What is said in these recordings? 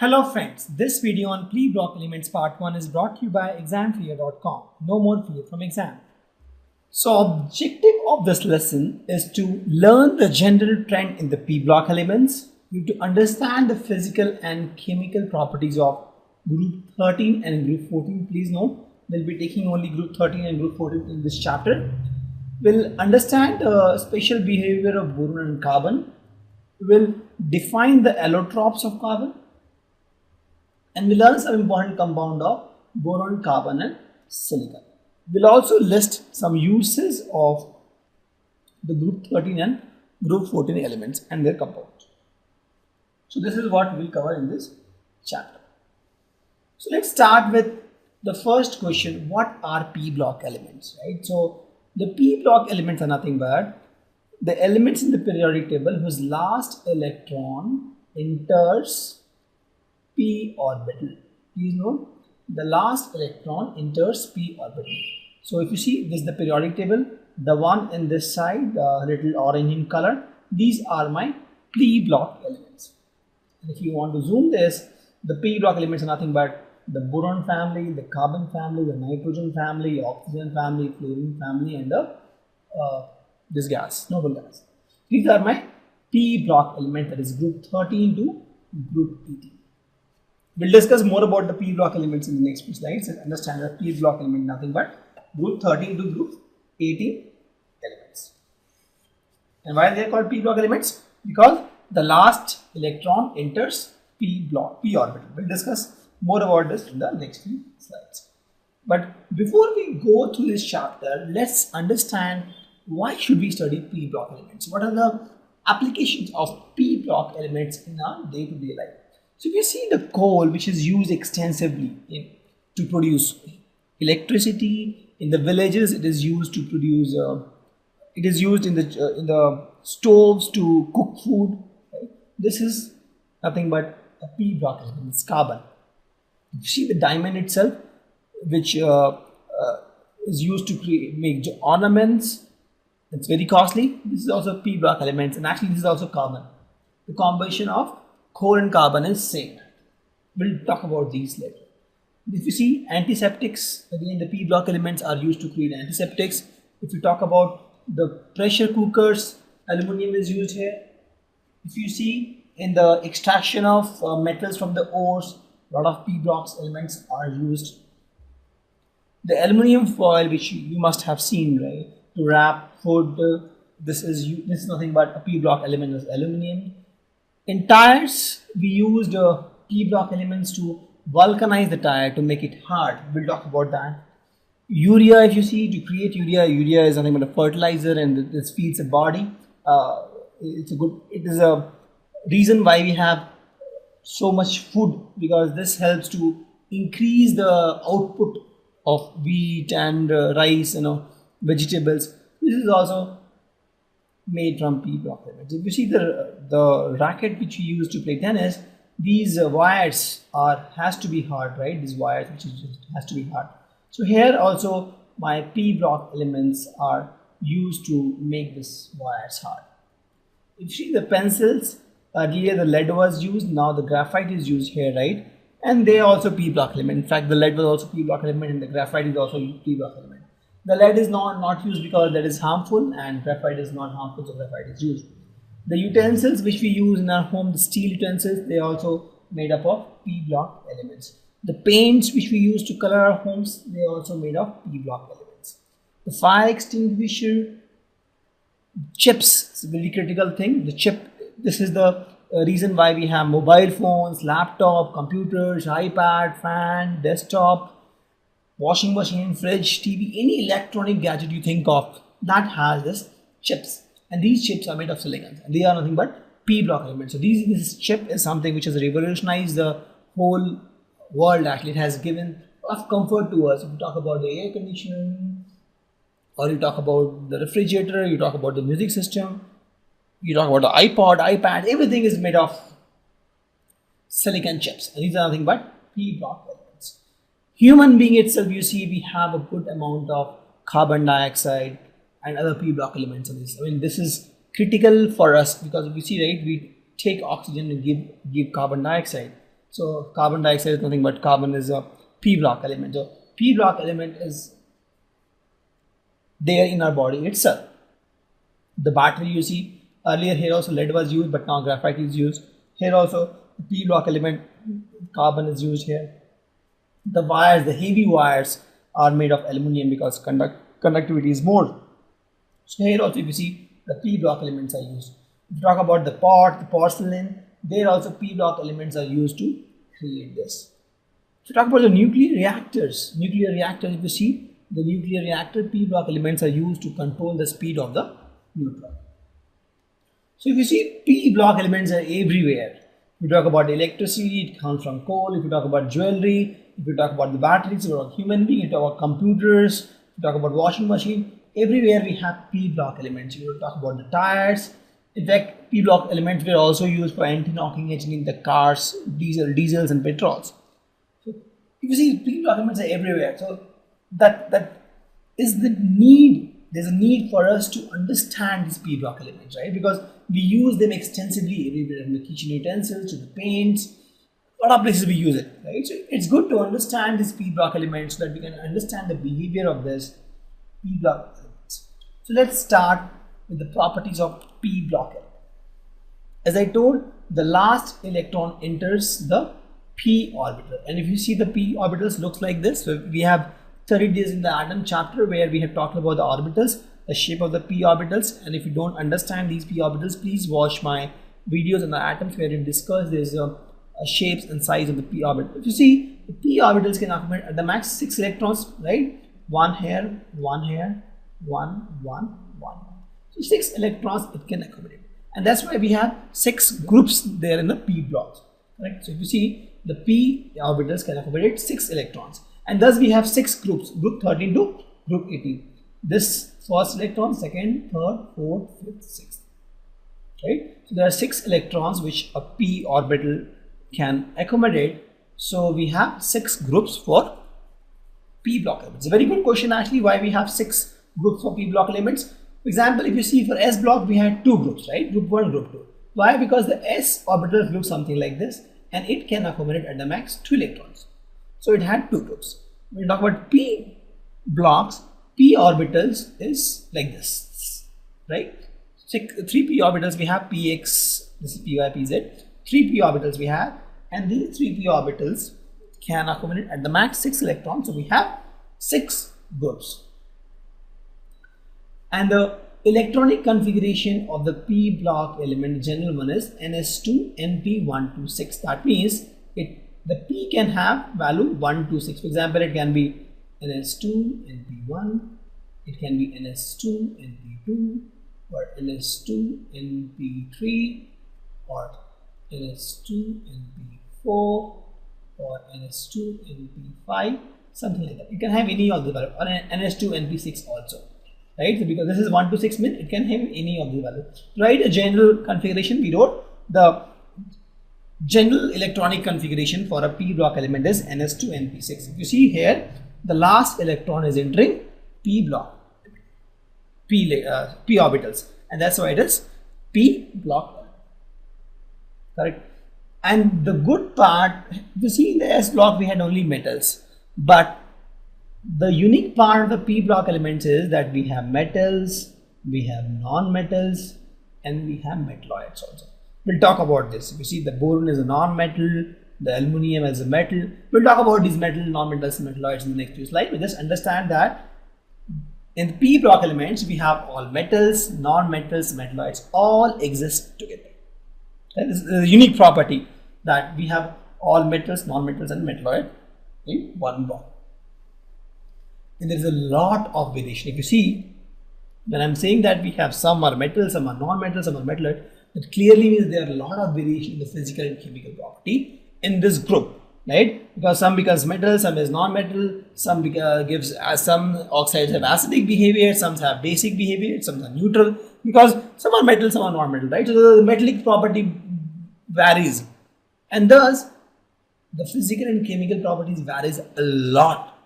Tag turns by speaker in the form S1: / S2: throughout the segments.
S1: Hello friends, this video on P-block elements part 1 is brought to you by examfear.com. No more fear from exam. So objective of this lesson is to learn the general trend in the P-block elements. You have to understand the physical and chemical properties of group 13 and group 14. Please note, we'll be taking only group 13 and group 14 in this chapter. We'll understand the special behavior of boron and carbon. We'll define the allotropes of carbon. And we learn some important compound of boron, carbon and silicon. We'll also list some uses of the group 13 and group 14 elements and their compounds. So this is what we'll cover in this chapter. So let's start with the first question. What are P block elements, right? So the P block elements are nothing but the elements in the periodic table whose last electron enters p orbital. Please note, the last electron enters p orbital. So if you see, this is the periodic table. The one in this side, little orange in color, these are my P block elements. And if you want to zoom this, the P block elements are nothing but the boron family, the carbon family, the nitrogen family, oxygen family, fluorine family, and the this gas, noble gas. These are my P block element, that is group 13 to group 18. We'll discuss more about the P block elements in the next few slides and understand that P block element nothing but group 13 to group 18 elements. And why they are called P block elements? Because the last electron enters P orbital. We'll discuss more about this in the next few slides. But before we go through this chapter, let's understand why should we study P block elements? What are the applications of P block elements in our day-to-day life? So if you see the coal, which is used extensively to produce electricity in the villages, it is used to produce. It is used in the stoves to cook food. Right? This is nothing but a P block element. It's carbon. If you see the diamond itself, which is used to make ornaments, it's very costly. This is also P block elements, and actually this is also carbon. The combination of coal and carbon is same. We'll talk about these later. If you see antiseptics, again the P block elements are used to create antiseptics. If you talk about the pressure cookers, aluminum is used here. If you see in the extraction of metals from the ores, a lot of P blocks elements are used. The aluminum foil, which you must have seen, right, to wrap food, this is nothing but a P block element, is aluminum. In tires, we used P block elements to vulcanize the tire to make it hard. We'll talk about that. Urea, if you see, to create urea is nothing but a fertilizer, and this feeds a body. It is a reason why we have so much food, because this helps to increase the output of wheat and rice, vegetables. This is also made from P block elements. If you see the racket which we use to play tennis, these wires has to be hard, right? These wires which has to be hard. So here also my P block elements are used to make this wires hard. If you see the pencils, earlier the lead was used, now the graphite is used here, right? And they are also P block element. In fact, the lead was also P block element, and the graphite is also P block element. The lead is not used because that is harmful, and graphite is not harmful, so graphite is used. The utensils which we use in our home, the steel utensils, they are also made up of P block elements. The paints which we use to color our homes, they are also made of P block elements. The fire extinguisher, chips, it's a very critical thing. The chip, this is the reason why we have mobile phones, laptop, computers, iPad, fan, desktop, washing machine, fridge, TV, any electronic gadget you think of that has this chips, and these chips are made of silicon, and they are nothing but P block elements. So this chip is something which has revolutionized the whole world. Actually, it has given a lot of comfort to us. If you talk about the air conditioning, or you talk about the refrigerator, you talk about the music system, you talk about the iPod, iPad, everything is made of silicon chips, and these are nothing but P block elements. Human being itself, you see, we have a good amount of carbon dioxide and other P block elements in this. I mean, this is critical for us because if you see, right, we take oxygen and give carbon dioxide. So carbon dioxide is nothing but carbon is a p block element. So p block element is there in our body itself. The battery, you see, earlier here also lead was used, but now graphite is used. Here also the p block element, carbon is used here. The wires, the heavy wires are made of aluminum because conductivity is more. So here also if you see the p block elements are used. If you talk about the pot, the porcelain, there also p block elements are used to create this. If you talk about the nuclear reactors, if you see the nuclear reactor, p block elements are used to control the speed of the neutron. So if you see, p block elements are everywhere. If you talk about electricity, it comes from coal. If you talk about jewelry, if you talk about the batteries, if you talk about human beings, if you talk about computers, if you talk about washing machine, everywhere we have p block elements. You talk about the tires. In fact, p block elements were also used for anti-knocking agent in the cars, diesels and petrols. So if you see, p block elements are everywhere. So that is the need. There's a need for us to understand these p block elements, right? Because we use them extensively everywhere, from the kitchen utensils to the paints. A lot of places we use it, right? So it's good to understand these p block elements so that we can understand the behavior of this p block elements. So let's start with the properties of p block element. As I told, the last electron enters the p orbital, and if you see the p orbitals looks like this. So we have 30 days in the atom chapter where we have talked about the orbitals, the shape of the p orbitals, and if you don't understand these p orbitals, please watch my videos on the atoms where we discuss these shapes and size of the p orbital. If you see, the p orbitals can accommodate at the max 6 electrons, right? One here, one here, one. So 6 electrons it can accommodate, and that's why we have 6 groups there in the p blocks, correct? So if you see, the p orbitals can accommodate 6 electrons. And thus we have 6 groups, group 13 to group 18. This first electron, second, third, fourth, fifth, sixth. Right? So there are 6 electrons which a p orbital can accommodate. So we have 6 groups for p block elements. It's a very good question actually, why we have 6 groups for p block elements. For example, if you see for s block we had 2 groups, right? Group 1, group 2. Why? Because the s orbitals look something like this, and it can accommodate at the max 2 electrons. So it had 2 groups. When we talk about p blocks, p orbitals is like this, right? 3 p orbitals we have, px, this is py, pz. 3 p orbitals we have, and these 3 p orbitals can accommodate at the max 6 electrons. So we have 6 groups. And the electronic configuration of the p block element, the general one, is ns2 np126. That means the p can have value 1 to 6. For example, it can be ns2 np1, it can be ns2 np2, or ns2 np3, or ns2 np4, or ns2 np5, something like that. You can have any of the value, or ns2 np6 also, right? So because this is 1 to 6 means it can have any of the value. Write a general configuration. We wrote the general electronic configuration for a p block element is ns2 np6. If you see here, the last electron is entering p block, p orbitals, and that's why it is p block, correct? And the good part, you see in the s block we had only metals, but the unique part of the p block elements is that we have metals, we have non-metals, and we have metalloids also. We'll talk about this. If you see, the boron is a non-metal, the aluminum is a metal. We'll talk about these metal, non-metals, and metalloids in the next few slides. But just understand that in the p block elements, we have all metals, non-metals, metalloids, all exist together. This is a unique property that we have all metals, non-metals, and metalloid in one block. And there is a lot of variation. If you see, when I'm saying that we have some are metal, some are non-metal, some are metalloid, that clearly means there are a lot of variation in the physical and chemical property in this group, right? Because some becomes metal, some is non-metal, some gives some oxides have acidic behavior, some have basic behavior, some are neutral, because some are metal, some are non-metal, right? So the metallic property varies, and thus the physical and chemical properties varies a lot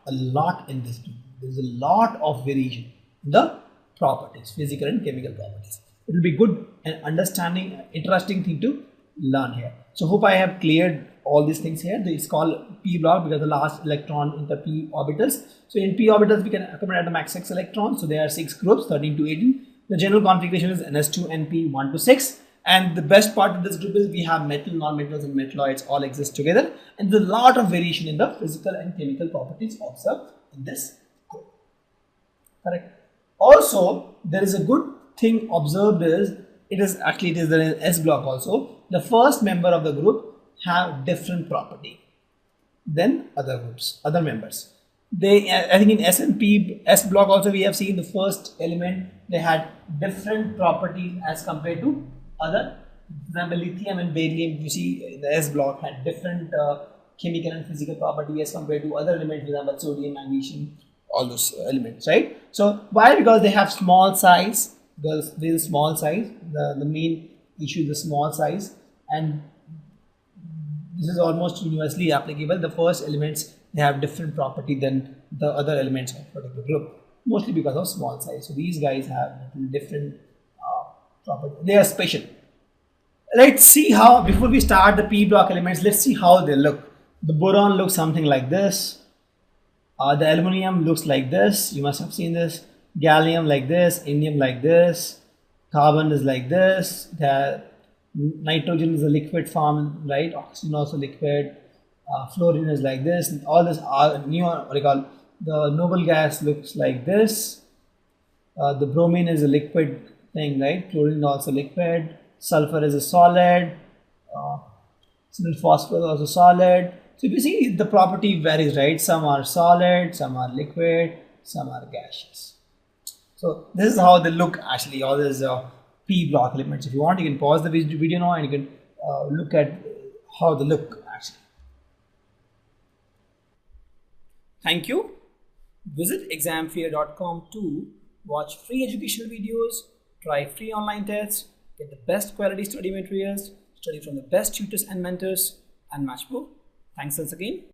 S1: in this group. There's a lot of variation in the properties, physical and chemical properties. It will be good and understanding, interesting thing to learn here. So hope I have cleared all these things here. It's called p block because the last electron in the p orbitals. So in p orbitals we can accommodate the max 6 electrons. So there are 6 groups, 13 to 18. The general configuration is ns2 np 1 to 6. And the best part of this group is we have metal, non-metals and metalloids all exist together. And there's a lot of variation in the physical and chemical properties observed in this group. Correct. Also, there is a good thing observed is, it is there in S block also. The first member of the group have different property than other groups, other members. I think in S and P, S block also we have seen the first element, they had different properties as compared to other. For example, lithium and beryllium, you see the S block had different chemical and physical property as compared to other elements, for example, sodium, magnesium, all those elements, right? So why? Because they have small size. Because there is small size. The main issue is the small size, and this is almost universally applicable. The first elements, they have different property than the other elements of a particular group, mostly because of small size. So these guys have different property. They are special. Let's see how, before we start the p block elements, let's see how they look. The boron looks something like this. The aluminum looks like this. You must have seen this. Gallium like this, indium like this, carbon is like this, the nitrogen is a liquid form, right? Oxygen also liquid, fluorine is like this, and all this neon, what do you call, the noble gas looks like this, the bromine is a liquid thing, right? Chlorine also liquid, sulfur is a solid, phosphorus also solid. So if you see, the property varies, right? Some are solid, some are liquid, some are gaseous. So this is how they look actually, all these p block elements. If you want, you can pause the video now and you can look at how they look actually. Thank you. Visit examfear.com to watch free educational videos, try free online tests, get the best quality study materials, study from the best tutors and mentors, and much more. Thanks once again.